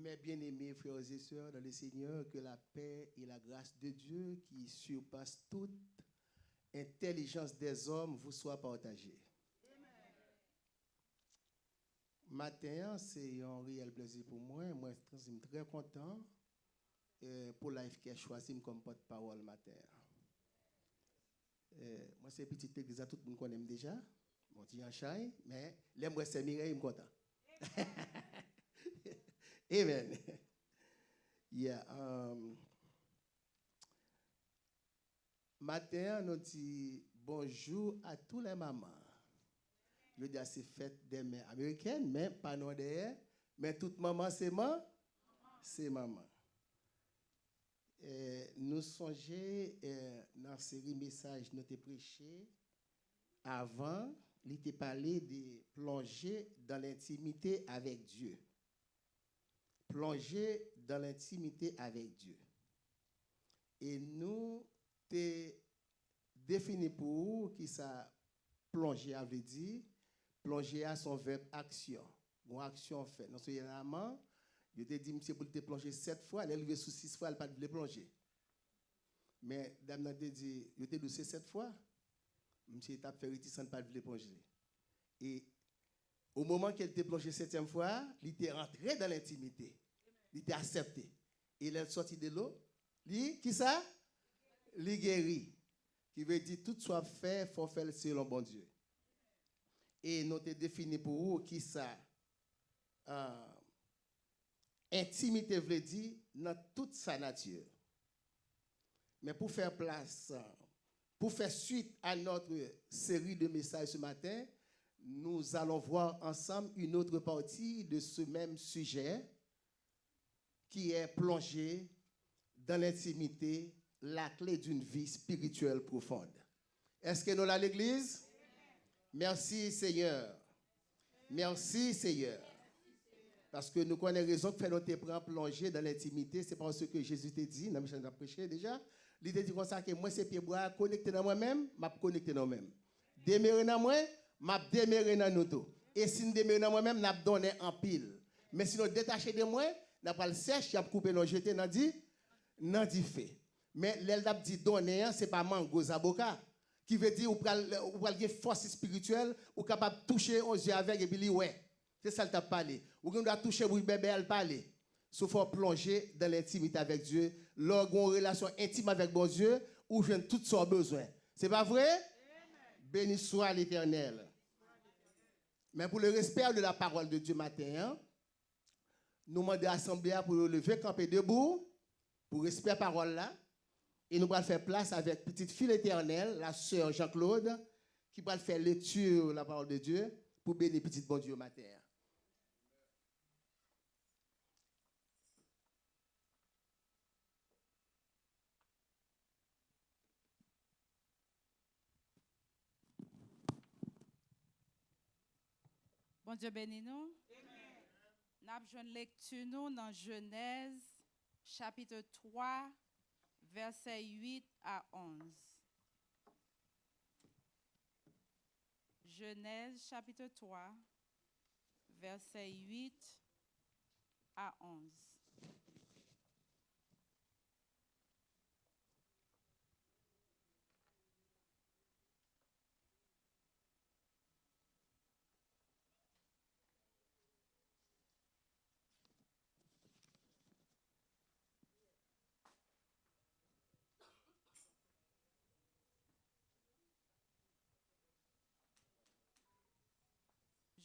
Mes bien-aimés frères et sœurs dans le Seigneur, que la paix et la grâce de Dieu qui surpasse toute intelligence des hommes vous soient partagées. Matin, c'est un réel plaisir pour moi. Moi, je suis très content pour Life qui a choisi comme porte-parole matin. Moi, c'est petite église, tout le monde connaît déjà. Mon petit en chai, mais les moi c'est Mireille, je suis content. Amen. Yeah, matin, nous disons bonjour à tous les mamans. Je dis c'est fête des mères américaines, mais pas non derrière. Mais toute maman, c'est maman. C'est maman. Nous songeons dans la série message nous avons prêché avant, il était parlé de plonger dans l'intimité avec Dieu. Plonger dans l'intimité avec Dieu. Et nous t'ai défini pour vous qui ça plonger avait dit, plonger à son verbe action. Bon action fait. Non seulement je t'ai dit monsieur pour te plonger 7 fois, elle est arrivée sous 6 fois, elle pas de plonger. Mais dame n'a dit je t'ai doucé 7 fois. Monsieur t'a fait réticent pas de plonger. Et au moment qu'elle t'est plongé 7e fois, il était rentré dans l'intimité. Il était accepté. Et il est sorti de l'eau. Qui ça? Il guérit. Qui veut dire tout soit fait, il faut faire selon bon Dieu. Et nous avons défini pour vous qui ça? Intimité veut dire dans toute sa nature. Mais pour faire place, pour faire suite à notre série de messages ce matin, nous allons voir ensemble une autre partie de ce même sujet qui est plongé dans l'intimité, la clé d'une vie spirituelle profonde. Est-ce que nous l'avons l'Église? Merci Seigneur. Merci Seigneur. Parce que nous connaissons raison que fait notre plonger dans l'intimité, c'est parce que Jésus t'a dit, dans le prêché déjà, il t'a dit comme ça que moi c'est pieds bras connecté dans moi-même, m'a connecté dans moi-même. Demeurer dans moi, m'a demeurer dans nous tout. Et si nous demeurons dans moi-même, n'a donné en pile. Mais si nous détacher de moi, n'a pas le sèche, n'a couper non jeter n'a dit fait. Mais l'elle a dit donner, c'est pas mango zaboka qui veut dire ou pral une force spirituelle ou capable de toucher aux yeux avec et puis ouais. C'est ça le t'a parlé. Ou qu'on doit toucher oui bébé elle parler. Sauf faut plonger dans l'intimité avec Dieu, lorsqu'on une relation intime avec bon Dieu ou je tout son besoin. C'est pas vrai? Béni soit l'Éternel. Mais pour le respect de la parole de Dieu matin, nous demandons à l'Assemblée pour lever, camper debout, pour respecter la parole là. Et nous allons faire place avec petite fille éternelle, la sœur Jean-Claude, qui va faire lecture de la parole de Dieu pour bénir petit bon Dieu matin. Bon Dieu bénis nous. Nous avons une lecture nous dans Genèse, chapitre 3, versets 8 à 11. Genèse, chapitre 3, versets 8 à 11.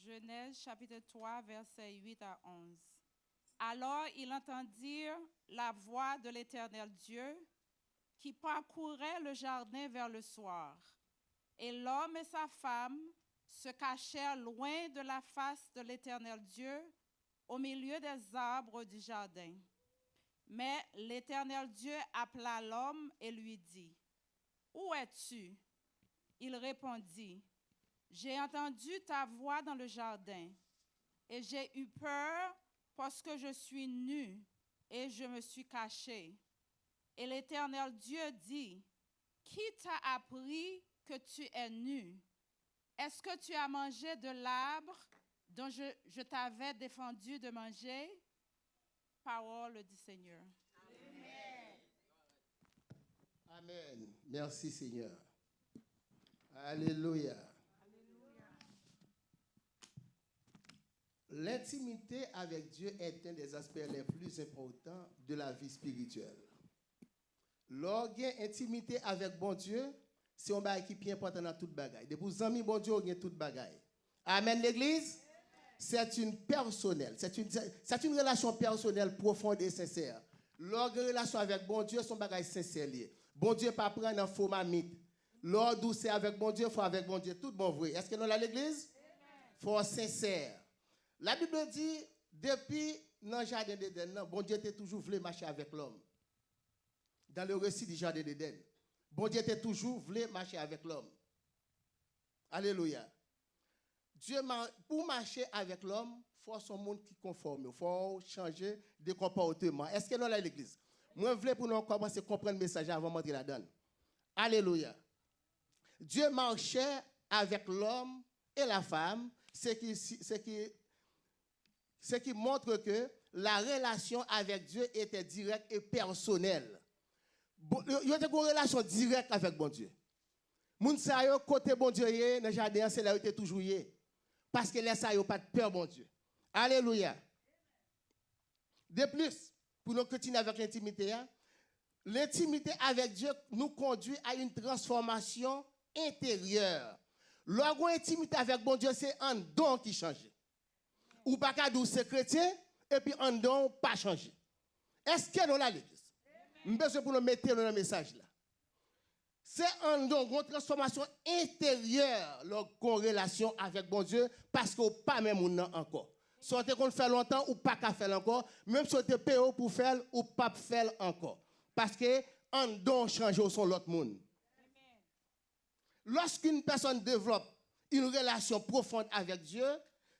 Genèse chapitre 3, versets 8 à 11. Alors ils entendirent la voix de l'Éternel Dieu qui parcourait le jardin vers le soir. Et l'homme et sa femme se cachèrent loin de la face de l'Éternel Dieu au milieu des arbres du jardin. Mais l'Éternel Dieu appela l'homme et lui dit, « Où es-tu? » Il répondit, « J'ai entendu ta voix dans le jardin, et j'ai eu peur parce que je suis nu et je me suis caché. » Et l'Éternel Dieu dit, « Qui t'a appris que tu es nu? Est-ce que tu as mangé de l'arbre dont je t'avais défendu de manger? » Parole du Seigneur. Amen. Merci Seigneur. Alléluia. L'intimité avec Dieu est un des aspects les plus importants de la vie spirituelle. Lorsqu'il y a intimité avec bon Dieu, c'est un bagage qui est bien important dans toute bagaille. Depuis que amis bon Dieu, il y a toute bagaille. Amen l'église. C'est une personnelle, c'est une relation personnelle profonde et sincère. Lorsqu'il y a une relation avec bon Dieu, son bagage sincère. Bon Dieu pas prendre un faux mamite. Lorsque c'est avec bon Dieu, il faut avec bon Dieu tout bon vrai. Est-ce que nous là l'église? Il faut sincère. La Bible dit depuis dans le jardin d'Éden, bon Dieu était toujours voulu marcher avec l'homme. Dans le récit du jardin d'Éden, bon Dieu était toujours voulu marcher avec l'homme. Alléluia. Dieu, pour marcher avec l'homme, il faut son monde qui conforme. Il faut changer de comportement. Est-ce que nous là l'église? Moi, je voulais pour nous commencer à comprendre le message avant de m'entrer là-dedans. Alléluia. Dieu marchait avec l'homme et la femme, ce qui montre que la relation avec Dieu était directe et personnelle. Il y a une relation directe avec bon Dieu. Moun sa yo côté bon Dieu dans le jardin, c'est là où était toujours yé. Parce que là ça yo pas de peur bon Dieu. Alléluia. De plus, pour nous continuer avec l'intimité, l'intimité avec Dieu nous conduit à une transformation intérieure. Lorsqu'on intimité avec bon Dieu, c'est un don qui change. Ou pas qu'à dire c'est chrétien et puis un don pas changé. Est-ce que nous l'avons l'église? Je besoin pour nous mettre dans le message là. C'est un don, une transformation intérieure, leur relation avec bon Dieu, parce qu'on pas même encore. Soit qu'on fait longtemps ou pas qu'à faire encore, même si on te paye pour faire ou pas faire encore. Parce que un don change au son l'autre monde. Lorsqu'une personne développe une relation profonde avec Dieu,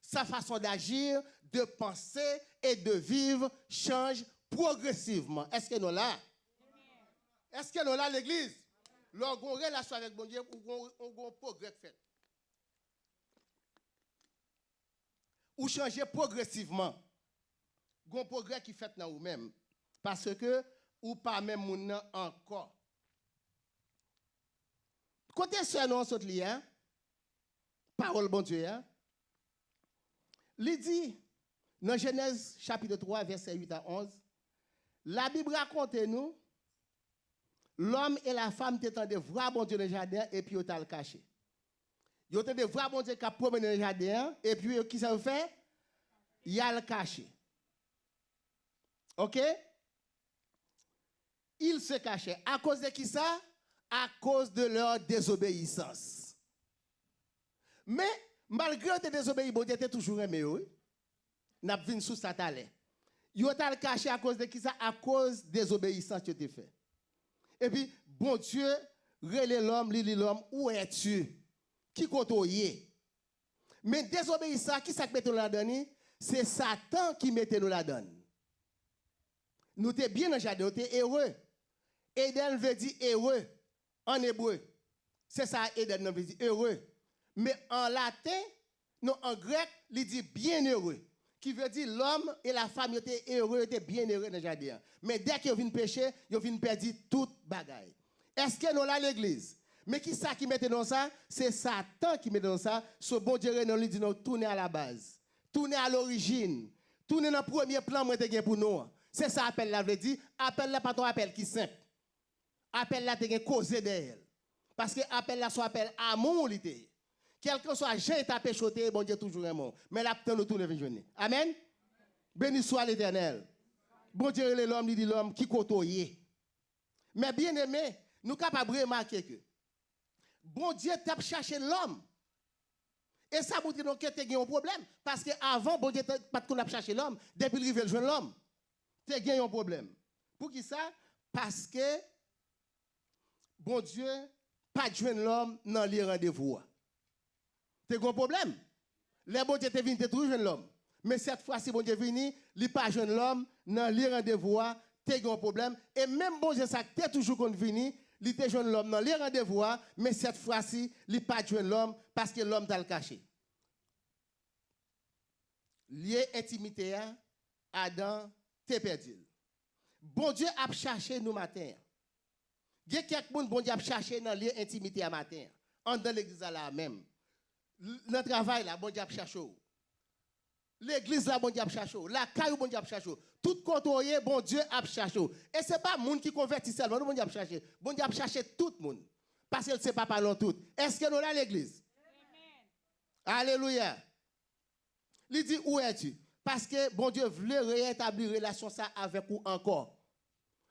sa façon d'agir, de penser et de vivre change progressivement. Est-ce que nous là? Est-ce que nous là l'église? Lorsqu'on a une relation avec bon Dieu, on a un progrès fait. Ou changer progressivement. On a un progrès qui fait dans vous-même. Parce que, ou pas même moun encore. Côté ce nous saute li, parole bon Dieu, il dit, dans Genèse chapitre 3, verset 8 à 11, la Bible raconte nous, l'homme et la femme étaient de voir bon Dieu dans le jardin et puis ils ont le caché. Ils ont de voir bon Dieu qui a promené dans le jardin et puis qui ça fait? Il a le caché. OK? Ils se cachaient. À cause de qui ça? À cause de leur désobéissance. Mais malgré leur désobéissance, bon Dieu était toujours aimé. N'a pas vu sous sa talent. Ils ont le caché à cause de qui ça? À cause des désobéissances que tu as fait. Et puis, bon Dieu, relève l'homme, lit l'homme, où es-tu? Qui compte au yé? Mais désobéissant, qui ça met nous la donne? C'est Satan qui mette nous la donne. Nous sommes bien dans le jardin, nous sommes heureux. Eden veut dire heureux en hébreu. C'est ça, Eden veut dire heureux. Mais en latin, non, en grec, il dit bienheureux. Qui veut dire l'homme et la femme étaient heureux, étaient bien heureux dans le jardin. Mais dès qu'ils viennent pécher, ils viennent perdre toute bagaille. Est-ce que nous là l'église? Mais qui ça qui mette dans ça? C'est Satan qui met dans ça. Ce bon Dieu nous dit nous tourner à la base, tourner à l'origine, tourner dans le premier plan pour nous. C'est ça appel là veut dire. Appel là pas ton appel qui simple. Appel là te causé d'elle. Parce que appel là soit appel amour l'ité. Quel que soit j'ai tapé choté, bon Dieu toujours aimant. Mais là nous tourner vers journée. Amen. Béni soit l'Éternel. Bon Dieu l'homme dit l'homme qui côtoie. Mais bien aimé, nous capables de remarquer que bon Dieu t'a cherché l'homme. Et ça montre donc que tu as un problème parce que avant bon Dieu pas qu'on a cherché l'homme, depuis qu'il veut joindre l'homme. Tu as un problème. Pour qui ça? Parce que bon Dieu pas joindre l'homme dans les rendez-vous. Tu as un problème. Les bon Dieu te venu te trouver l'homme. Mais cette fois-ci bon Dieu venu, il pas joindre l'homme dans les rendez-vous, tu as un problème et même bon Dieu ça tu toujours qu'on venu, il te joindre l'homme dans les rendez-vous, mais cette fois-ci, il pas joindre l'homme parce que l'homme t'a le caché. Lié intimité Adam t'es perdu. Bon Dieu a cherché nous matin. Il y a quelqu'un bon Dieu a cherché dans l'intimité à matin. En dans l'église là même. Dans le travail là, bon Dieu a cherché. L'église là, bon Dieu a cherché. La caille, bon Dieu a cherché. Tout côté, bon Dieu a cherché. Et ce n'est pas le monde qui convertit seulement, bon Dieu a cherché. Bon Dieu a cherché tout le monde. Parce qu'il ne sait pas parler tout. Est-ce que nous là l'église? Amen. Alléluia. Il dit, où es-tu? Parce que bon Dieu voulait rétablir relation ça avec vous encore.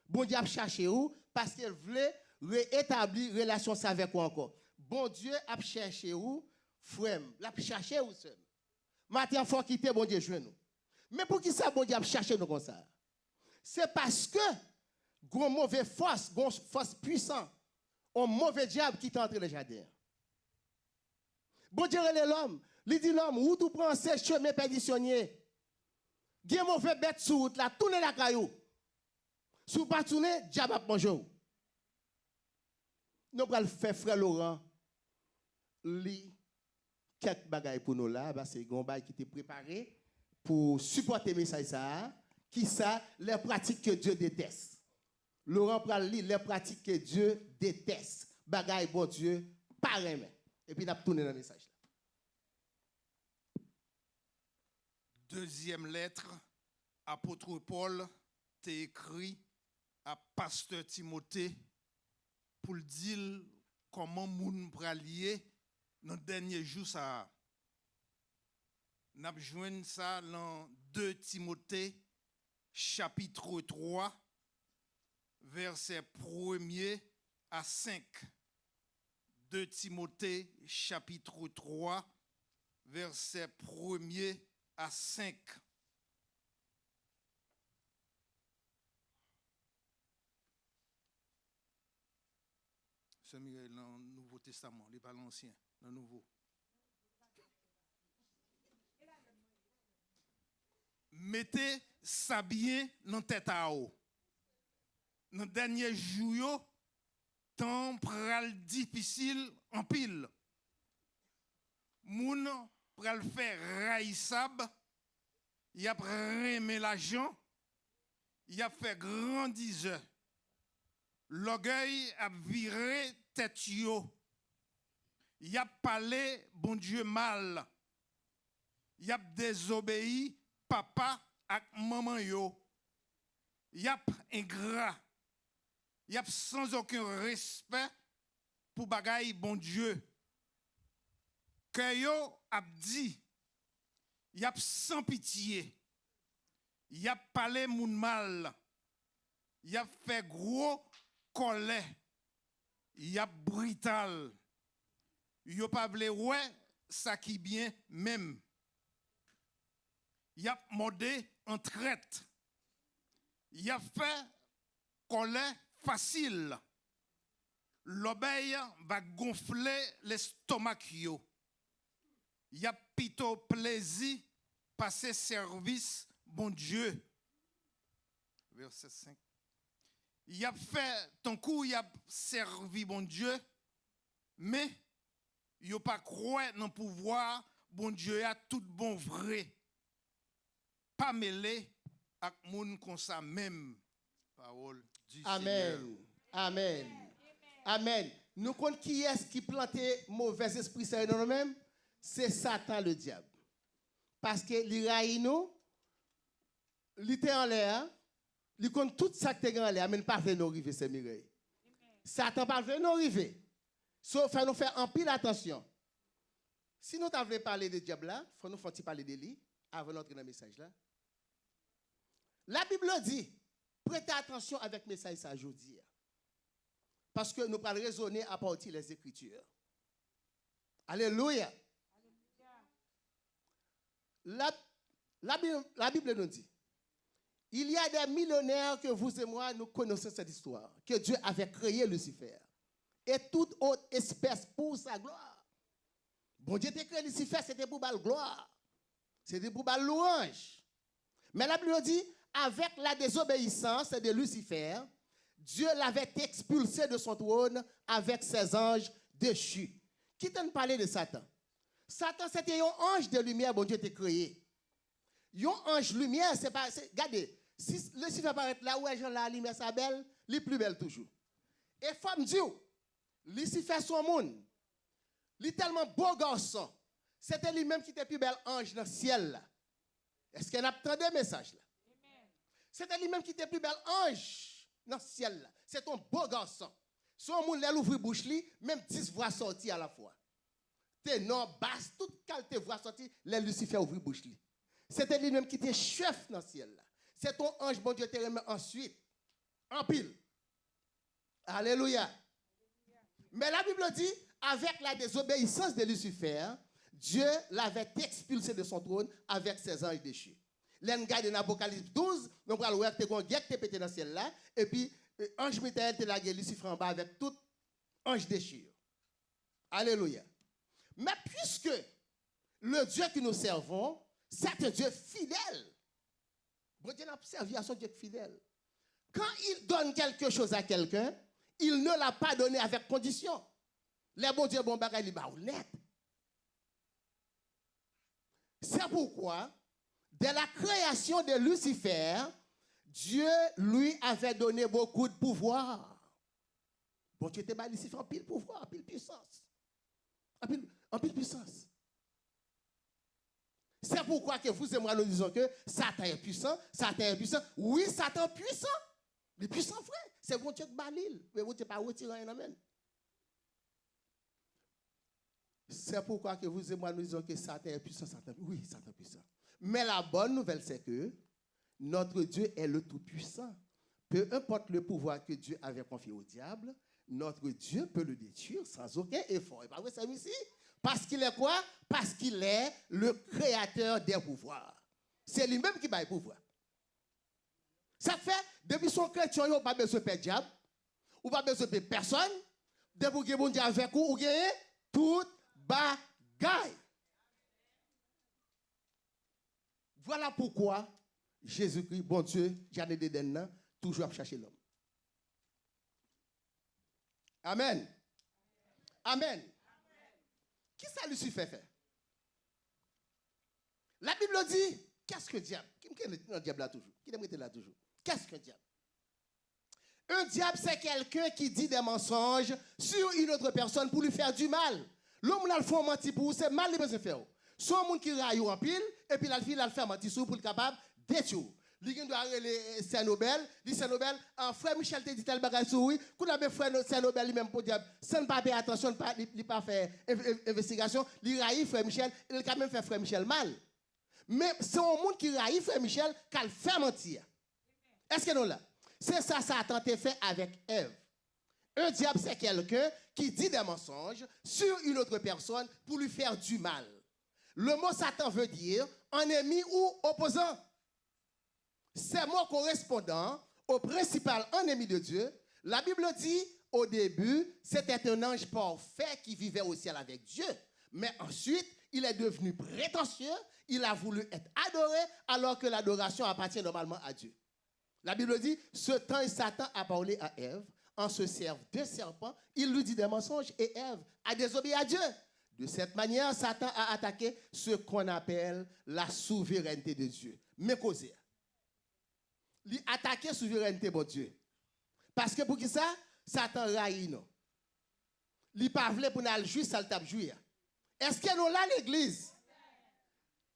Bon Dieu a cherché où? Parce qu'il voulait rétablir relation ça avec vous encore. Bon Dieu a cherché où? Frère, il a cherché où seul? Maintenant, il faut quitter bon Dieu jouer nous. Mais pour qui ça bon Dieu a cherché nous comme ça? C'est parce que une mauvaise force, une force puissante, un mauvais diable qui t'entre dans le jardin. Bon Dieu est l'homme. Il dit l'homme, où tu prends ces chemins perditionniers? Il y a un mauvais bête sur route là, tourne la caillou. Si vous ne pas tourner, diable a mangé. Nous allons faire frère Laurent, li quelques bagailles pour nous là, c'est un bagage qui était préparé pour supporter le message ça, qui ça, les pratiques que Dieu déteste. Laurent pral lire les pratiques que Dieu déteste. Bagaille bon Dieu, pas aimer. Et puis, nous avons tourné dans le message. Deuxième lettre, apôtre Paul t'a écrit à pasteur Timothée pour le dire comment moun pralier dans le dernier jour ça. N'a joint ça dans 2 Timothée chapitre 3 verset 1er à 5. 2 Timothée chapitre 3 verset 1er à 5. C'est dans le Nouveau Testament, il n'est pas l'Ancien, dans le Nouveau. Mettez ça bien dans tête à eau. Dans le dernier jour, temps pral difficile en pile. Moun pral faire raïsab, y a remé l'argent, y a fait grandisseur. L'orgueil a viré tête yo. Y a parlé bon Dieu mal. Y a désobéi papa ak maman yo. Y a ingrat. Y a sans aucun respect pour bagay bon Dieu. Que yo a dit, y a sans pitié. Y a parlé moun mal. Y a fait gros colère. Y a brutal. Yo pas vle ouais ça qui bien même. Y a modé en traite. Y a fait colère facile. L'obéi va gonfler l'estomac yo. Y a plutôt plaisir passer service bon Dieu. Verset 5. Y a fait ton coup y a servi bon Dieu mais yo pas croire dans pouvoir bon Dieu a tout bon vrai. Pas mêlé ak moun kon sa même. Parole du Amen. Seigneur. Amen. Amen. Nous comptons qui est-ce qui plantait mauvais esprit dans nous-mêmes? C'est Satan le diable. Parce que il raille nous, il était en l'air, il compte tout ça qui est en l'air, mais il ne pas venir nous arriver, c'est Mireille. Satan pas venir nous arriver. Sauf que nous faire en pile attention. Si nous t'avons parlé de diable là, il faut nous faire parler de lui avant d'entrer dans le message là. La Bible dit, prêtez attention avec le message ça aujourd'hui. Parce que nous allons raisonner à partir des Écritures. Alléluia. La Bible nous dit, il y a des millénaires que vous et moi, nous connaissons cette histoire, que Dieu avait créé Lucifer et toute autre espèce pour sa gloire. Bon Dieu t'a créé Lucifer, c'était pour la gloire. C'était pour la louange. Mais la Bible dit, avec la désobéissance de Lucifer, Dieu l'avait expulsé de son trône avec ses anges déchus. Qui t'a parlé de Satan? Satan, c'était un ange de lumière, bon Dieu t'a créé. Un ange lumière, c'est pas. Regardez, Si Lucifer apparaît là, ouais, Jean la lumière sa belle, li plus belle toujours. Et femme dit, Lucifer son monde, li tellement beau garçon, c'était lui-même qui était plus bel ange dans le ciel là. Est-ce qu'elle a entendu le message là? C'était lui-même qui était plus bel ange dans le ciel là. C'est un beau garçon. Son monde là ouvre bouche li, même 10 voix sorties à la fois. Ténor, basse, toute qualité voix sortie, les Lucifer ouvre bouche li. C'était lui-même qui était chef dans le ciel là. C'est ton ange, bon Dieu, te remet ensuite. En pile. Alléluia. Mais la Bible dit, avec la désobéissance de Lucifer, Dieu l'avait expulsé de son trône avec ses anges déchus. L'engage dans Apocalypse 12, nous allons voir que tu as pété dans le ciel là, et puis ange Michael te lagué Lucifer en bas avec tout ange déchu. Alléluia. Mais puisque le Dieu que nous servons, c'est un Dieu fidèle. Bon Dieu n'a pas servi à son Dieu fidèle. Quand il donne quelque chose à quelqu'un, il ne l'a pas donné avec condition. Les bon Dieu, bon bagay, il va net. C'est pourquoi, dès la création de Lucifer, Dieu lui avait donné beaucoup de pouvoir. Bon Dieu était Lucifer en pile pouvoir, en pile puissance. En pile puissance. C'est pourquoi que vous et moi nous disons que Satan est puissant, Satan est puissant. Oui, Satan est puissant. Mais puissant, frère. C'est bon Dieu qui bat l'île. Mais bon Dieu pas retiré un amen. C'est pourquoi que vous et moi nous disons que Satan est puissant, Satan. Oui, Satan est puissant. Mais la bonne nouvelle, c'est que notre Dieu est le Tout-Puissant. Peu importe le pouvoir que Dieu avait confié au diable, notre Dieu peut le détruire sans aucun effort. Et pas vrai, c'est ici? Parce qu'il est quoi? Parce qu'il est le créateur des pouvoirs. C'est lui-même qui bat le pouvoir. Ça fait, depuis son chrétien, il n'a pas besoin de perdre diable, ou pas besoin de personne, depuis que bon Dieu avec vous, vous gagnez toute bagaille. Voilà pourquoi Jésus-Christ, bon Dieu, j'en ai des toujours à chercher l'homme. Amen. Amen. Qui ça Lucifer fait? La Bible dit, qu'est-ce que diable? Qui est le diable là toujours? Qui est là toujours? Qu'est-ce qu'un diable? Un diable, c'est quelqu'un qui dit des mensonges sur une autre personne pour lui faire du mal. L'homme là le fait mentir pour vous, c'est mal il peut se faire. Soit un monde qui raille en pile, et puis la fille là le fait mentir sur pour être capable détruire. Li doit aller Saint-Nobel, dit Saint-Nobel, frère Michel te dit tel bagage sur oui, quand on a frère Saint-Nobel lui même pour diable, sans pas faire attention, il pas faire investigation, il raille frère Michel, il a quand même fait frère Michel mal. Mais c'est un monde qui raille frère Michel qu'elle fait mentir. Est-ce que nous là? C'est ça Satan a fait avec Ève. Un diable c'est quelqu'un qui dit des mensonges sur une autre personne pour lui faire du mal. Le mot Satan veut dire ennemi ou opposant. Ces mots correspondant au principal ennemi de Dieu, la Bible dit, au début, c'était un ange parfait qui vivait au ciel avec Dieu. Mais ensuite, il est devenu prétentieux, il a voulu être adoré, alors que l'adoration appartient normalement à Dieu. La Bible dit, ce temps, Satan a parlé à Ève, en se servant de serpent, il lui dit des mensonges, et Ève a désobéi à Dieu. De cette manière, Satan a attaqué ce qu'on appelle la souveraineté de Dieu. Mais causé. Il attaquer la souveraineté de Dieu. Parce que pour qui ça? Satan raille non. Il pas voulu pour nous jouir, ça le tape jouir. Est-ce que nous là l'église?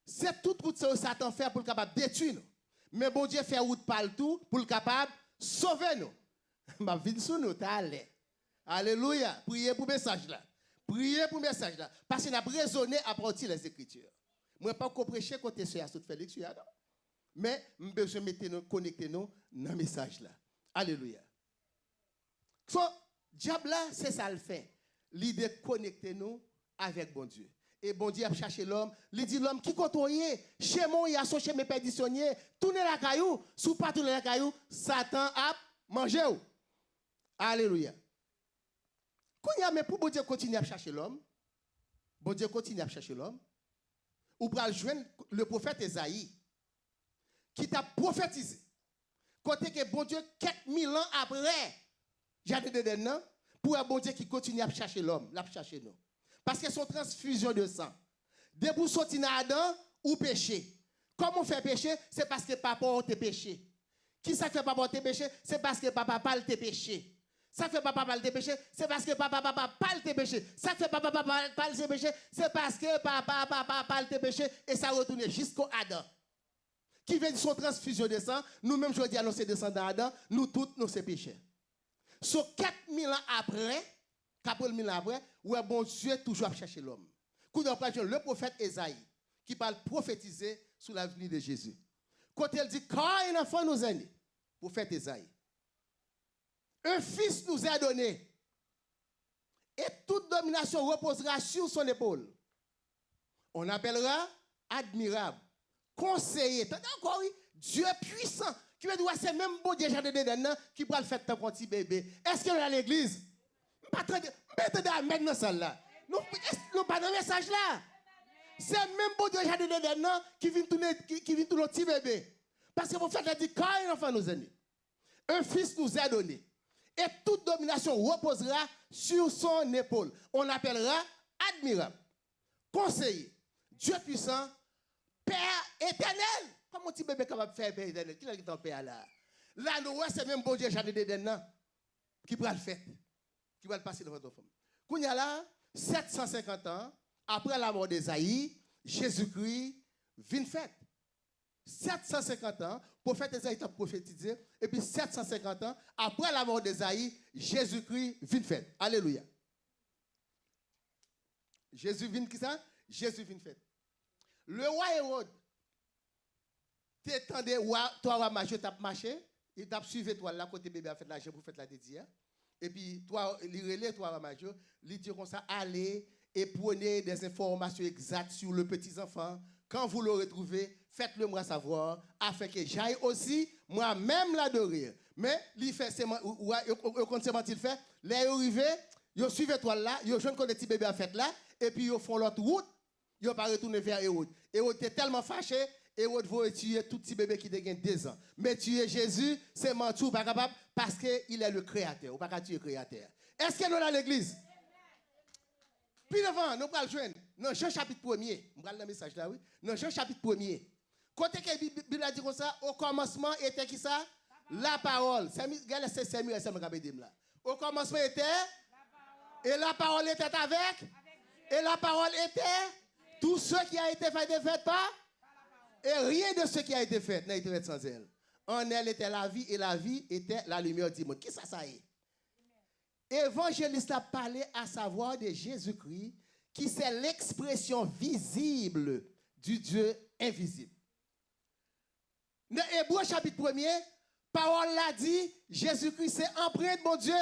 C'est tout ce que Satan fait pour le capable détruire nous. Mais bon Dieu fait route par tout pour le capable sauver nous. Ma vie sous nous allé. Alléluia. Priez pour message là. Priez pour message là. Parce qu'il a raisonné à partir des Écritures. Moi pas qu'on prêcher côté sur tout fait lecture. Mais nous besoin mettre nous connecter nous dans le message là. Alléluia. So, diable là, c'est ça le fait. L'idée de connecter nous avec bon Dieu. Et bon Dieu a cherché l'homme. Il dit l'homme qui côtoyait chez moi, il a son chemin perditionnier. Tourner la caillou, sous pas tourner la caillou, Satan a mangé. Alléluia. Quand il y a mais pour bon Dieu continuer à chercher l'homme, bon Dieu continue à chercher l'homme. Ou pour joindre le prophète Esaïe qui t'a prophétisé. Côté que bon Dieu, quelques mille ans après, j'ai dit non, pour un bon Dieu qui continue à chercher l'homme, à chercher nous. Parce que son transfusion de sang. Dès pour sortir dans Adam ou péché. Comment on fait péché? C'est parce que papa a péché. Qui ça fait papa te péché? C'est parce que papa pas te péché. Ça fait papa pas te péché, c'est parce que papa pas te péché. Ça fait papa pas te péché, c'est parce que papa pas te péché et ça retourne jusqu'au Adam. Qui veut dire son transfusion de sang, nous-mêmes je dis à nos descendants d'Adam, nous tous nous sommes péchés. Sur 4000 ans après, 4000 ans après, ouais bon Dieu toujours chercher l'homme. Quand on prend le prophète Esaïe qui parle prophétiser sur la venue de Jésus. Quand elle dit quand un enfant nous est né, prophète Esaïe. Un fils nous est donné. Et toute domination reposera sur son épaule. On appellera admirable, conseiller. Encore oui, Dieu puissant. Qui veut dire c'est même bon Dieu qui peut le faire tant petit bébé. Est-ce que nous à l'église? Mettez maintenant celle-là. Nous pas dans le message là. C'est même bon Dieu qui vient tourner le petit bébé. Parce que vous faites dire quand un enfant nous est né, un fils nous est donné. Et toute domination reposera sur son épaule. On appellera admirable, conseiller, Dieu puissant, Père éternel. Comment un petit bébé est capable de faire Père éternel? Qui est ton Père là? Là, nous, c'est même bon Dieu qui va le faire, qui va le passer devant ton femme. Quand il y a là, 750 ans, après la mort d'Esaïe, Jésus-Christ vient faire. 750 ans, prophète Esaïe a prophétisé, et puis 750 ans, après la mort d'Esaïe, Jésus-Christ vient faire. Alléluia. Jésus vient qui ça? Jésus vient faire. Le roi Hérode, t'étendais, toi, majeur, t'as marché, il t'a suivi, toi, là, côté bébé a fait l'argent pour faire la dédiée. Et puis, toi, l'irélé, toi, majeur, il dit comme ça, allez et prenez des informations exactes sur le petit enfant. Quand vous le retrouvez, faites-le moi savoir, afin que j'aille aussi, moi-même l'adorer. Mais, il fait, c'est il fait, les arrivés, ils suivent toi là, ils jeunes quand les petits bébés a fait là, et puis ils font l'autre route, ils pas retourner vers Hérode. Hérode était tellement fâché, Hérode veut tuer tout petit bébé qui a 2 ans. Mais tuer Jésus, c'est mentir, pas capable, parce qu'il est le créateur. Ou pas tuer le créateur. Est-ce que nous dans l'église? Puis devant, nous allons joindre. Dans Jean chapitre 1er, on va le message là, oui. Dans Jean chapitre 1er. Quand la Bible a dit comme ça, au commencement était qui ça? La parole. Regardez, c'est Samuel, c'est là. Au commencement était? Et la parole était avec? Et la parole était? Tout ce qui a été fait par? Et rien de ce qui a été fait n'a été fait sans elle. En elle était la vie et la vie était la lumière du monde. Qui ça est? Évangéliste a parlé à savoir de Jésus-Christ qui c'est l'expression visible du Dieu invisible. Dans Hébreux chapitre 1er, parole l'a dit, Jésus-Christ c'est empreinte mon Dieu.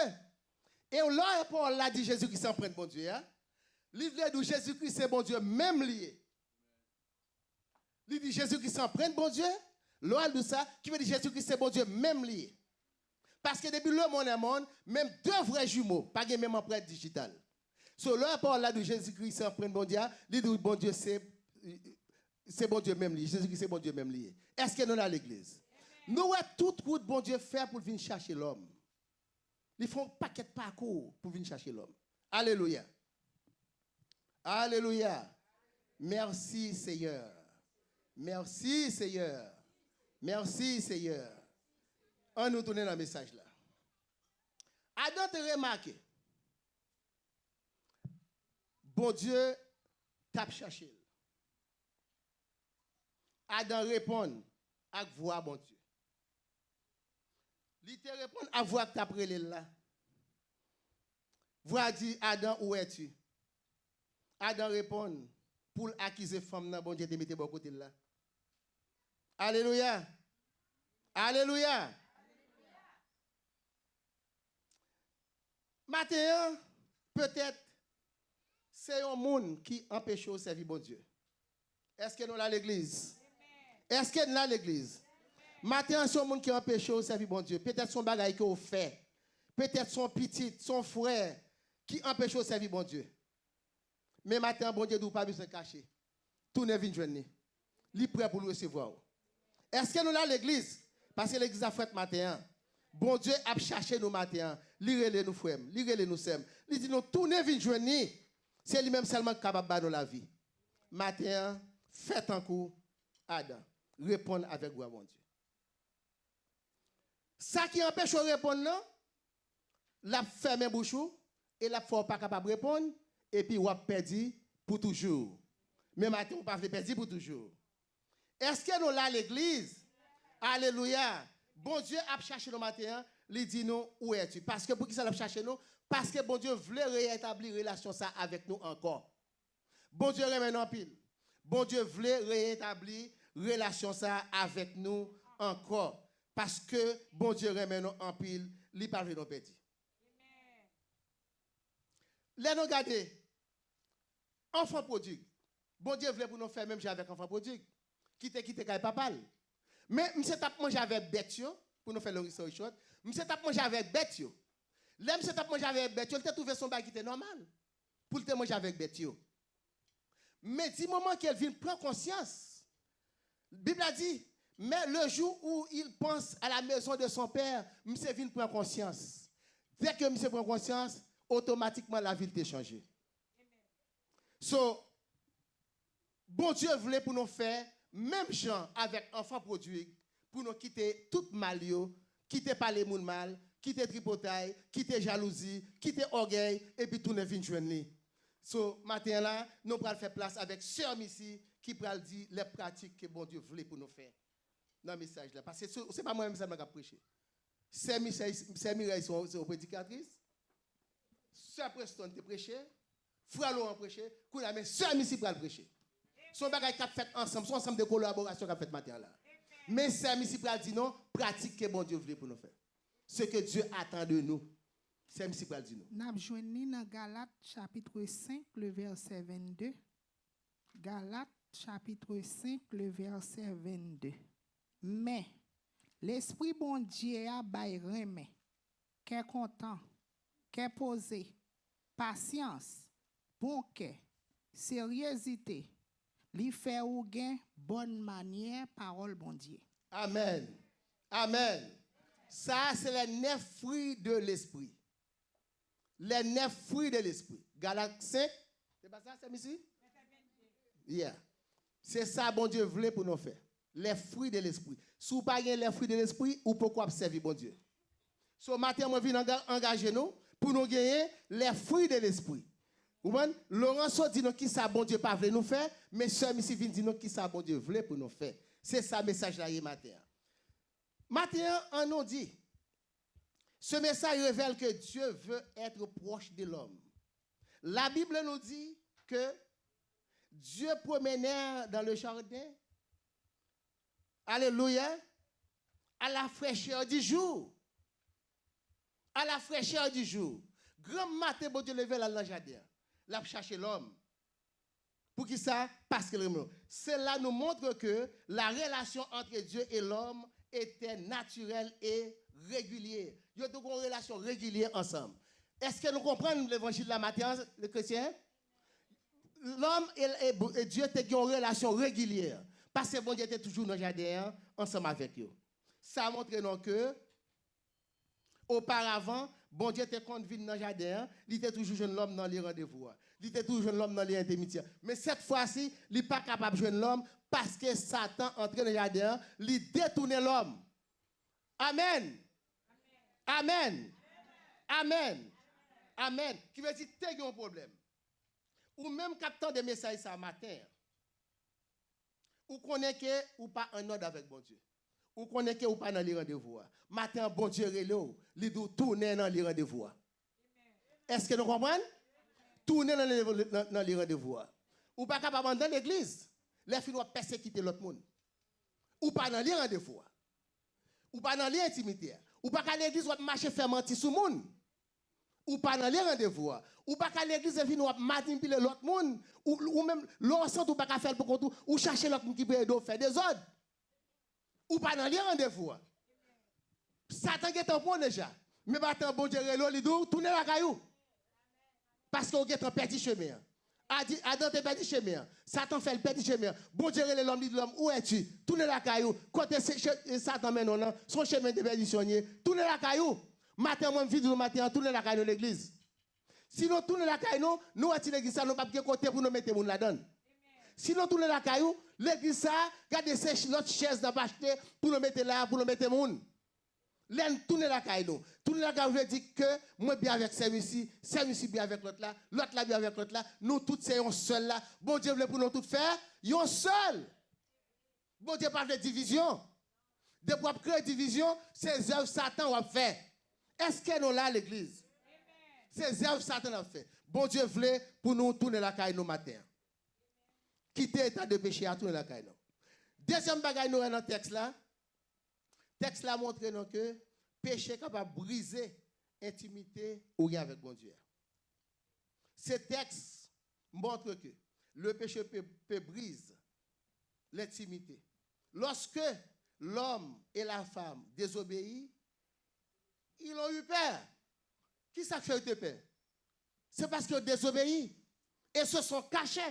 Et là, Paul l'a dit, Jésus-Christ c'est empreinte mon Dieu. L'idée de Jésus-Christ c'est mon Dieu même lié. Il dit Jésus-Christ s'emprunte, bon Dieu. L'oral de ça, qui veut dire Jésus-Christ, c'est bon Dieu, même lié. Parce que depuis le monde est monde, même 2 vrais jumeaux, pas de même empreinte digitale. Sur le rapport là de Jésus-Christ s'emprunte, bon Dieu, il dit bon Dieu, c'est bon Dieu même lié. Jésus-Christ, c'est bon Dieu même lié. Est-ce que nous à l'église? Nous avons toute route, bon Dieu, faire pour venir chercher l'homme. Ils font un paquet de parcours pour venir chercher l'homme. Alléluia. Alléluia. Merci Seigneur. Merci Seigneur. Merci Seigneur. On nous tourne dans le message là. Adam te remarqué. Bon Dieu t'a cherché. Adam répond à voix bon Dieu. Il te répond à voix que t'as prélé là. Voix dit Adam où es-tu? Adam répond pour accuser femme nan bon Dieu te mette bon côté là. Alléluia. Alléluia. Matin, peut-être, c'est un monde qui empêche de servir bon Dieu. Est-ce que nous avons l'église? Est-ce que nous avons l'église? Matin, c'est un monde qui empêche de servir bon Dieu. Peut-être son bagage qu'on fait. Peut-être son petit, son frère qui empêche de servir bon Dieu. Mais matin, bon Dieu, nous pas besoin de cacher. Tout ne vient joindre. Il est prêt pour nous recevoir. Est-ce que nous avons l'église? Parce que l'église a fait matin. Bon Dieu a cherché nos matins. Lirez-les nous frères. Lirez-les nous sèmes. Il dit nous tout ne vient joindre. C'est lui-même seulement capable de nous la vie. Matin, faites un coup. Adam. Répondre avec vous, mon Dieu. Ça qui empêche de répondre, non, la ferme bouche et la fois pas capable de répondre, et puis on a perdu pour toujours. Mais maintenant, on ne peut pas perdre pour toujours. Est-ce que nous là l'église? Alléluia. Bon Dieu a cherché le matin, il dit nous, où es-tu? Parce que pour qui ça l'a cherché nous? Parce que bon Dieu voulait rétablir relation ça avec nous encore. Bon Dieu remet en pile. Bon Dieu voulait rétablir relation ça avec nous encore. Parce que bon Dieu remet en pile, il parle de nos petits. Là, nous regardons, enfant prodigue. Bon Dieu voulait pour nous faire même avec enfant prodigue. Quitter papa. Mais monsieur t'a mangé avec bête pour nous faire le research. Monsieur t'a mangé avec bête. Là monsieur t'a mangé avec bête, il t'a trouvé son bail qui était normal. Pour te manger avec bête. Mais du moment qu'elle vient prendre conscience, la Bible a dit, mais le jour où il pense à la maison de son père, monsieur vient prendre conscience. Dès que monsieur prend conscience, automatiquement la ville est changée. So, bon Dieu voulait pour nous faire même gens avec enfants produits, pour nous quitter tout malio, quitter pas les moun mal, quitter tripotaille, quitter jalousie, quitter orgueil, et puis tout ne vient joindre. So, matin là, nous allons faire place avec sœur Missy qui va dire les pratiques que bon Dieu voulait pour nous faire. Dans le message là. Parce que ce n'est pas moi-même qui a prêché. C'est Mireille, c'est une prédicatrice. Sœur Preston te prêché. Frère Laurent prêché. Mais sœur Missy va prêcher. Son bagage qui a fait ensemble, son ensemble de collaboration qui a fait matin là. Mais sœur Missy va dire non, pratique que bon Dieu voulait pour nous faire. Ce que Dieu attend de nous. C'est Missy va dire nous. Nous avons joint dans Galates chapitre 5, le verset 22. Galates chapitre 5, le verset 22. Mais l'Esprit bon Dieu a bail remet, qu'est content, qu'est posé, patience, bon cœur, sérieuxité, li fait ou gain bonne manière, parole bon Dieu. Amen. Amen. Ça, c'est les 9 fruits de l'esprit. Les 9 fruits de l'esprit. Galates 5. C'est pas ça, c'est ici? Yeah. C'est ça, bon Dieu voulait pour nous faire. Les fruits de l'esprit. Si vous n'avez pas les fruits de l'esprit, ou pourquoi observer bon Dieu? So, matin, je viens engager nous pour nous gagner les fruits de l'esprit. Laurent dit nous qui ça bon Dieu pas voulait nous faire, mais sœur Missy vient dire nous qui ça bon Dieu voulait pour nous faire. C'est ça le message là matin. Matin, on nous dit, ce message révèle que Dieu veut être proche de l'homme. La Bible nous dit que Dieu promenait dans le jardin, alléluia, à la fraîcheur du jour. À la fraîcheur du jour. Grand matin, bon Dieu levé dans le jardin. L'a cherché l'homme. Pour qui ça? Parce que cela nous montre que la relation entre Dieu et l'homme était naturelle et régulière. Ils ont une relation régulière ensemble. Est-ce que nous comprenons l'évangile de la matin, les chrétiens? L'homme et Dieu ont une relation régulière. Parce que bon Dieu était toujours dans le jardin ensemble avec eux. Ça montre non que auparavant, bon Dieu était conduit dans le jardin, il était toujours jeune l'homme dans les rendez-vous. Il était toujours jeune l'homme dans les intimités. Mais cette fois-ci, il n'est pas capable de jouer l'homme parce que Satan entré dans le jardin, il détourne l'homme. Amen. Amen. Amen. Amen. Qui veut dire que tu as un problème. Ou même captant des messages ce matin. Ou connaît que ou pas en ordre avec bon Dieu. Ou connaît que ou pas dans les rendez-vous. Matin, bon Dieu relève, il doit tourner dans les rendez-vous. Est-ce que nous comprenons? Tourner dans les rendez-vous. Ou pas capable dans l'église. Les filles doivent persécuter l'autre monde. Ou pas dans les rendez-vous. Ou pas dans les intimités. Ou pas qu'à l'église doit marcher faire mentir sur le monde. Ou pas dans les rendez-vous. Ou pas qu'à l'église et venir manipuler l'autre monde. Ou même l'ensemble ou pas qu'à faire pour qu'on ou chercher l'autre monde qui peut faire des ordres. Ou pas dans les rendez-vous. Satan est un point déjà. Mais maintenant, bon Dieu, il dit, tournez la caillou. Parce qu'on est un petit chemin. Adam te petit chemin. Satan fait le petit chemin. Bon Dieu, l'homme dit l'homme, où es-tu? Tournez la caillou. Côté Satan maintenant, son chemin de perditionnier. Tournez la caillou. Matin, moi, je dis matin, tournez la caillou dans l'église. Sinon, tournez la caillou, nous, à l'église, nous pas de côté pour nous mettre moun là-dedans. Sinon, tournez la caillou, l'église, ça, gardez l'autre chaise dans l'acheter pour nous mettre là, pour nous mettre moun. L'en tourner la caille nous. Tourner la caille veut dire que moi bien avec celui-ci bien avec l'autre là bien avec l'autre là. Nous tous c'est un seul là. Bon Dieu veut pour nous tous faire, un seul. Bon Dieu parle de division. De pour créer division, c'est œuvres Satan a fait. Est-ce que nous là l'église? C'est œuvres Satan a fait. Bon Dieu voulait pour nous tourner la caille nous matin. Quitter l'état de péché à tourner la caille nous. Deuxième bagaille nous dans le texte là. Texte là montre nous que péché est capable de briser l'intimité ou rien avec bon Dieu. Ce texte montre que le péché peut briser l'intimité. Lorsque l'homme et la femme désobéissent, ils ont eu peur. Qui ça fait de peur? C'est parce qu'ils ont désobéi et se sont cachés.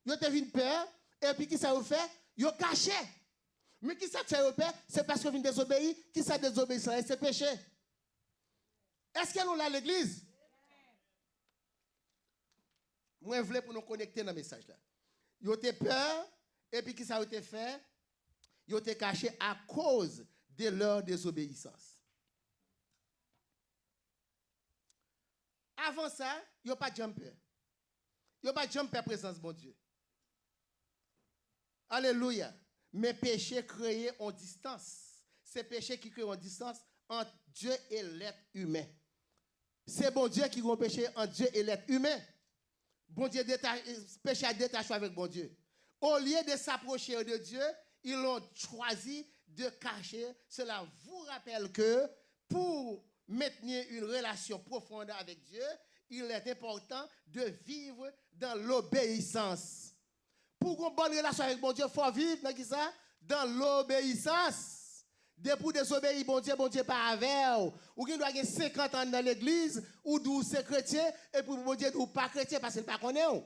Ils ont eu peur et puis qui ça a fait? Ils ont caché. Mais qui ça fait peur? C'est parce qu'ils ont désobéi. Qui ça désobéit? C'est péché. Est-ce que nous là l'église? Moi, je voulais pour nous connecter dans le message là. Ils ont eu peur et puis qui ça a été fait? Ils ont été cachés à cause de leur désobéissance. Avant ça, ils n'ont pas de jumper. Ils n'ont pas de jumper présence, bon Dieu. Alléluia. Mais péché créé en distance. C'est péché qui crée en distance entre Dieu et l'être humain. C'est bon Dieu qui crée péché entre Dieu et l'être humain. Bon Dieu péché a détaché avec bon Dieu. Au lieu de s'approcher de Dieu, ils ont choisi de cacher. Cela vous rappelle que pour maintenir une relation profonde avec Dieu, il est important de vivre dans l'obéissance. Pour une bonne relation avec bon Dieu, il faut vivre dans l'obéissance. Depuis désobéir, bon Dieu pas avec. Ou qui doit avoir 50 ans dans l'église, ou d'où c'est chrétien, et pour bon Dieu, ou pas chrétien, parce qu'il ne connaît pas.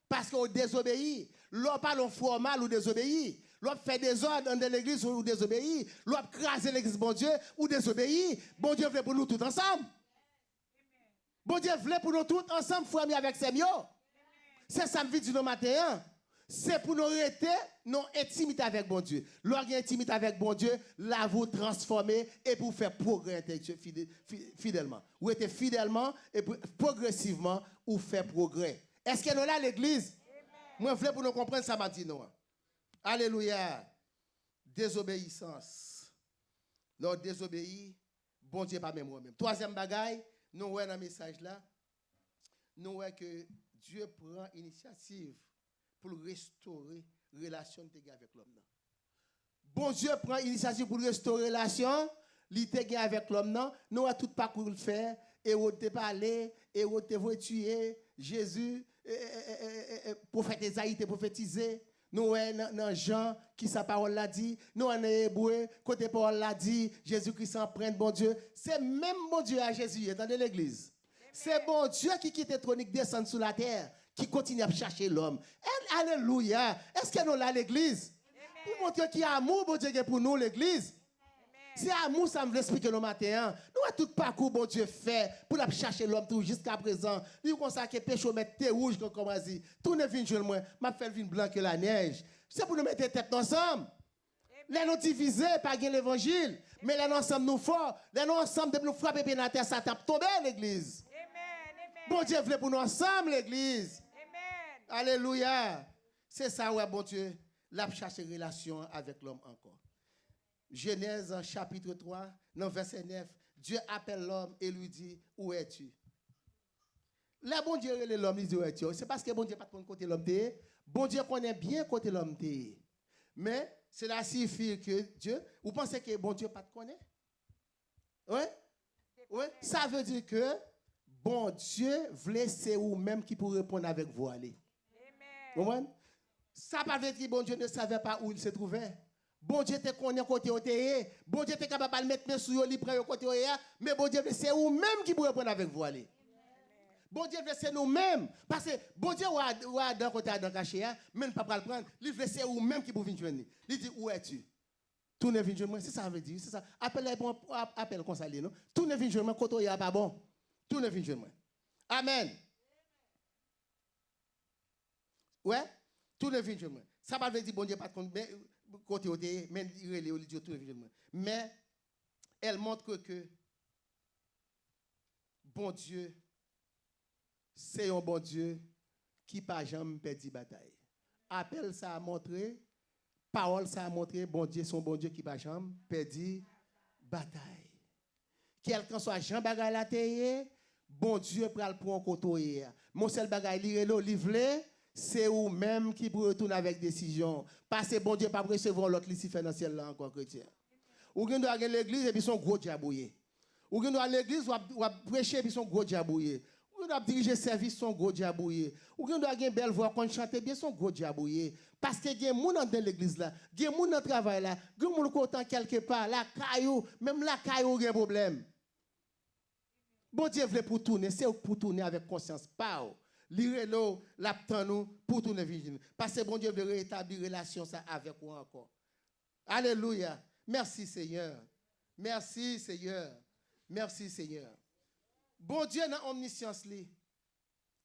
Parce qu'on désobéit. L'on parle formal ou désobéit. L'on fait des ordres dans l'église ou désobéit. L'on crase l'église, bon Dieu, ou désobéit. Bon Dieu veut pour nous tous ensemble. Bon Dieu veut pour nous tous ensemble, frères avec ses mieux. C'est ça que je dis matin. C'est pour nous rester non intimité avec bon Dieu. Lorsqu'il y a intimité avec bon Dieu, là vous transformez et pour faire progrès intellectuel fidèlement. Vous êtes fidèlement et progressivement ou faire progrès. Est-ce que nous là l'église? Moi je voulais pour nous comprendre ça m'a dit non. Alléluia. Désobéissance. Nous désobéis, bon Dieu pas même moi-même. Troisième bagaille, nous voyons dans le message là, nous voyons que Dieu prend initiative pour restaurer la relation avec l'homme. Bon Dieu prend initiative pour restaurer la relation avec l'homme. Nous avons tout parcours le faire. Et on te parlé, et on te tuer. Jésus, prophète Esaïe te prophétisé. Nous avons dans Jean qui sa parole l'a dit. Nous avons Hébreu, côté parole l'a dit. Jésus-Christ s'emprunte, bon Dieu. C'est même bon Dieu à Jésus, dans l'église. C'est bon Dieu qui quitte le trône, descend sur la terre, qui continue à chercher l'homme. Alléluia. Est-ce que nous là l'église? Pour montrer qu'il y a amour, bon Dieu, pour nous l'église. C'est amour, ça me veut expliquer le matin. Nous avons tout parcours, bon Dieu, fait pour chercher l'homme tout jusqu'à présent. Nous comme ça que péché mettre thé rouge comme on dit. Tout ne vient jeune moi, m'a fait vin blanc que la neige. C'est pour nous mettre tête ensemble. Les nous divisés par l'évangile, mais les nous ensemble nous forts. Les nous ensemble de nous frapper bien la terre, ça tape tomber l'église. Bon Dieu voulait pour nous ensemble l'église. Alléluia. C'est ça ouais bon Dieu, l'a chercher relation avec l'homme encore. Genèse chapitre 3, dans verset 9, Dieu appelle l'homme et lui dit, où es-tu? Là, bon Dieu, l'homme, il dit, où es-tu? C'est parce que bon Dieu pas de côté l'homme. Bon Dieu connaît bien côté l'homme. Mais cela signifie que Dieu, vous pensez que bon Dieu pas de connaît? Oui? Oui? Ça veut dire que bon Dieu voulait c'est vous-même qui pour répondre avec vous aller. Amen. Ça pas veut dire que bon Dieu ne savait pas où il se trouvait. Bon Dieu te connaît côté où tu es. Bon Dieu te capable de mettre sur yo li prend côté où mais bon Dieu c'est vous-même qui pour répondre avec vous aller. Bon Dieu c'est nous-mêmes parce que bon Dieu ou dans côté dans caché même pas le prendre, il veut c'est vous-même qui pour venir joindre. Il dit où es-tu? Tout ne vient joindre moi, c'est ça veut dire, c'est ça. Appelle comme ça non. Tout ne vient joindre moi côté où pas bon. Tout ne vient joindre moi. Amen. Ouais? Tout ne vient joindre moi. Ça pas veut dire bon Dieu pas de côté où mais il relève Dieu tout ne vient joindre moi. Mais elle montre que bon Dieu, c'est un bon Dieu qui pas jamais perdu bataille. Appel ça a montré, parole ça a montré, bon Dieu, son bon Dieu qui pas jamais perdu bataille. Quelqu'un soit Jean bagay la teye, bon Dieu pral prendre côté. Mon seul bagay livre, c'est ou même qui pour retourner avec décision. Parce que bon Dieu pas recevoir l'autre Lucifer dans le ciel là encore chrétien. Ou gen doit aller l'église et puis son gros diabouillé. Ou gen doit aller l'église ou prêcher et puis son gros diabouillé. Ou gen doit diriger service son gros diabouillé. Ou gen doit avoir une belle voix quand chanter bien son gros diabouillé. Parce que gen moun dans l'église là, gen moun dans travail là, gen moun content quelque part, la caillou, même la caillou gen problème. Bon Dieu veut pour tourner, c'est pour tourner avec conscience pas. Lire-le, l'aptan nous pour tourner virgin. Parce que bon Dieu veut rétablir relation ça avec vous encore. Alléluia. Merci Seigneur. Merci Seigneur. Merci Seigneur. Bon Dieu dans omniscience li.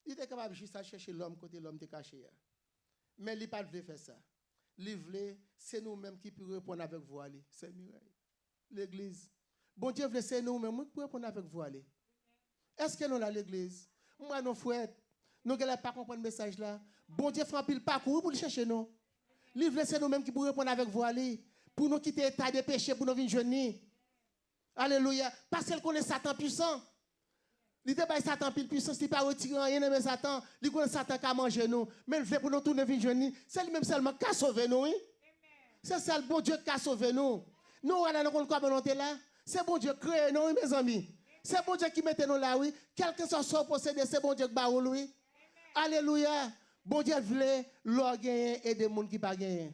Il était capable juste à chercher l'homme côté l'homme était caché. Mais il pas veut faire ça. Il veut c'est nous-mêmes qui pouvons répondre avec vous aller. C'est l'église. Bon Dieu veut c'est nous-mêmes qui pouvons répondre avec vous aller. Est-ce que nous à l'église? Moi nos frères, nous ne pas comprendre le message là. Bon Dieu fait un pile parcours pour le chercher nous. Il veut c'est nous-mêmes qui pouvons répondre avec vous aller. Pour nous quitter l'état de péché, pour nous venir jeûner. Alléluia. Parce qu'elle connaît Satan puissant. Il ne pas Satan puissant, il ne pas retirer rien de Satan. Il connaît Satan qui a mangé nous. Mais il fait pour nous tourner venir jeûner. C'est lui-même seulement qui a sauvé nous. Oui? C'est ça le bon Dieu qui a sauvé nous. Nous, on a quoi volonté là? C'est bon Dieu qui crée nous, mes amis. C'est bon Dieu qui mette nous là, oui. Quelqu'un soit son possédé, c'est bon Dieu qui barre lui. Alléluia. Bon Dieu voulait l'or gagner et des gens qui ne pas gagner.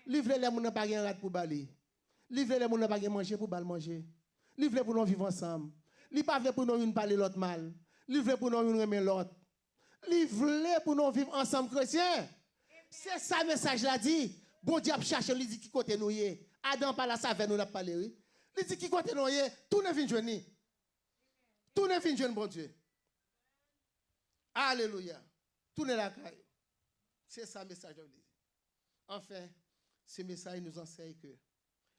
Livre les gens qui pas gagner pour bali. Livre les gens qui pas gagner manger pour bal manger. Livre pour nous vivre ensemble. Li pas pour nous une parler l'autre mal. Livre pour nous une aimer l'autre. Livre pour nous vivre ensemble chrétiens. C'est ça le message là dit. Bon Dieu a cherché lui dit qui côté nous yé. Adam par la savait nous n'a parlé oui. Il dit qui côté nous yé, tout ne vient joindre. Tout ne vient joindre bon Dieu. Alléluia. Tout ne la caille. C'est ça le message là dit. Enfin, ce message nous enseigne que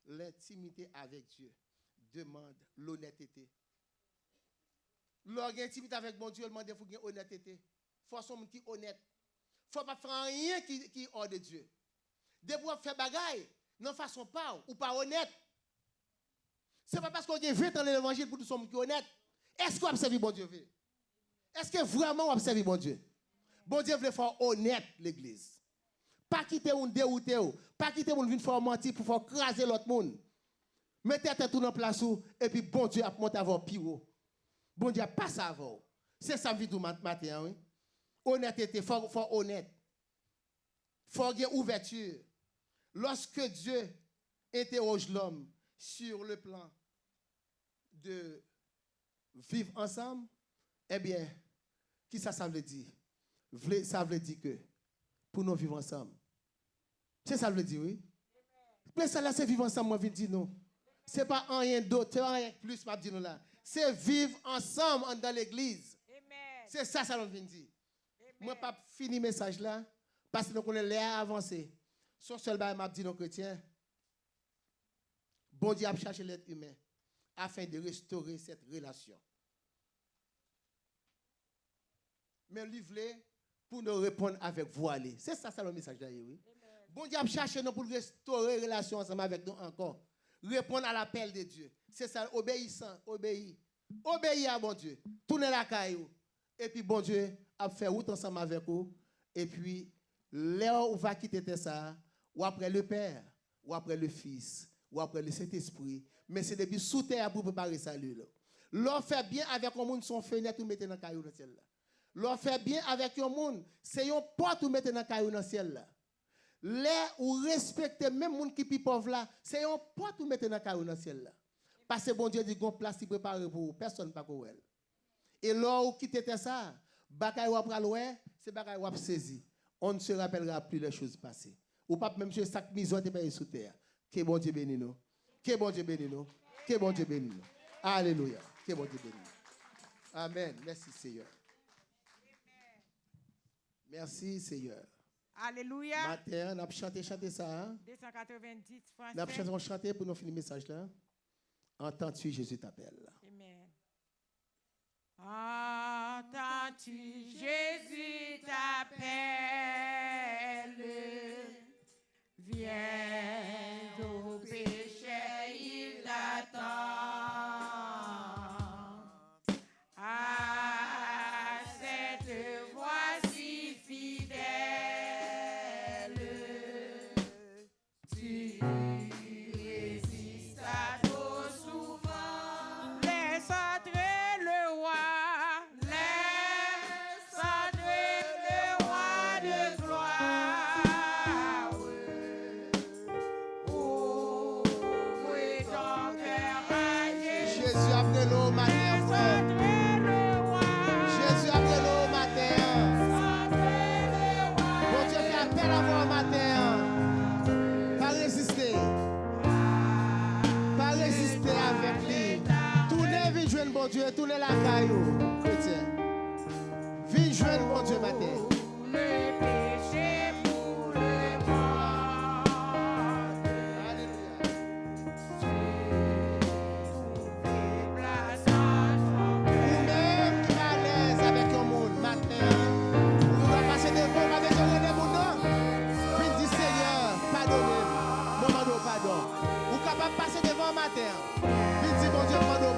l'intimité avec Dieu demande l'honnêteté. L'intimité avec mon Dieu demande faut gagner honnêteté. Faut son monde qui honnête. Faut pas faire rien qui hors de Dieu. Dès pour faire bagaille, non façon pas ou pas honnête. C'est pas parce qu'on a 20 ans l'évangile pour tout son monde qui honnête. Est-ce qu'on observe bon Dieu? Est-ce que vraiment on observe bon Dieu? Bon Dieu veut faire honnête l'église. Pas quitter ou dérouter ou, pas quitter ou venir faire mentir pour faire craser l'autre monde. Mettez tout en place et puis bon Dieu a monté avant pire. Bon Dieu a passé avant. C'est ça vie du matin oui. Honnêteté, faut honnête. Faut avoir ouverture. Lorsque Dieu interroge l'homme sur le plan de vivre ensemble, eh bien, qui ça veut dire? Ça veut dire que pour nous vivre ensemble. C'est ça veut dire, oui? Mais ça là, c'est vivre ensemble, moi, je dis non. Ce n'est pas rien d'autre, rien de plus, je dis non là. C'est vivre ensemble dans l'église. C'est ça, ça veut dire. Moi, pas fini le message là, parce que nous connaissons l'air avancé. Son seul bail m'a dit nos chrétiens, bon Dieu a cherché l'être humain afin de restaurer cette relation. Mais livre pour nous répondre avec voile. C'est ça, le message là, oui. Bon Dieu a cherché nous pour restaurer la relation ensemble avec nous encore. Répondre à l'appel de Dieu. C'est ça, obéissant, obéir. Obéir à bon Dieu. Tourner la caillou. Et puis bon Dieu a fait route ensemble avec vous. Et puis, là où va quitter ça, ou après le Père, ou après le Fils, ou après le Saint-Esprit. Mais c'est depuis sous terre pour préparer ça. L'on fait bien avec un monde, son fenêtre, ou mettez dans le caillou dans le ciel là. L'on fait bien avec un monde, c'est une porte ou mettez dans le caillou dans le ciel là. Là où respectez même monde qui est pauvre là, c'est une porte ou mettez dans le caillou dans le ciel là. Parce que bon Dieu dit qu'on place qui prépare pour vous, personne ne peut pas. Et là où quittez ça, bagay ou après l'oué, c'est bagay ou saisi. On ne se rappellera plus les choses passées. Ou pas même si chaque maison est payée sous terre. Que bon Dieu bénisse nous. Que bon Dieu bénisse nous. Que bon Dieu bénisse nous. Alléluia. Que bon Dieu bénisse nous. Amen. Merci Seigneur. Merci Seigneur. Alléluia. Matin, on a chanté ça. Hein? 290 On a français. chanté pour nous finir le message là. Entends-tu, Jésus t'appelle. Amen. Entends-tu, Jésus t'appelle. Viens au péché, il t'attend. À cette voix si fidèle, tu résistes à nos souffrances. Laisse entrer le roi, laisse entrer le roi de gloire. Ouvre ton cœur à Jésus. Jésus appelle au matin, frère. Jésus appelle au matin. Bon Dieu fait appel à vous au matin. Pas résister. Pas résister avec lui. Tournez, viens joindre bon Dieu. Tournez la caillou, chrétien. Viens joindre bon Dieu matin. Le péché pour le monde. Alléluia. Place en son cœur. Vous-même qui est à l'aise avec le monde matin, vous allez passer devant, pas besoin de les monde. Viens dire Seigneur, pardonnez. Moment de pardon. Vous êtes capable de passer devant matin. Viens dire bon Dieu, pardon.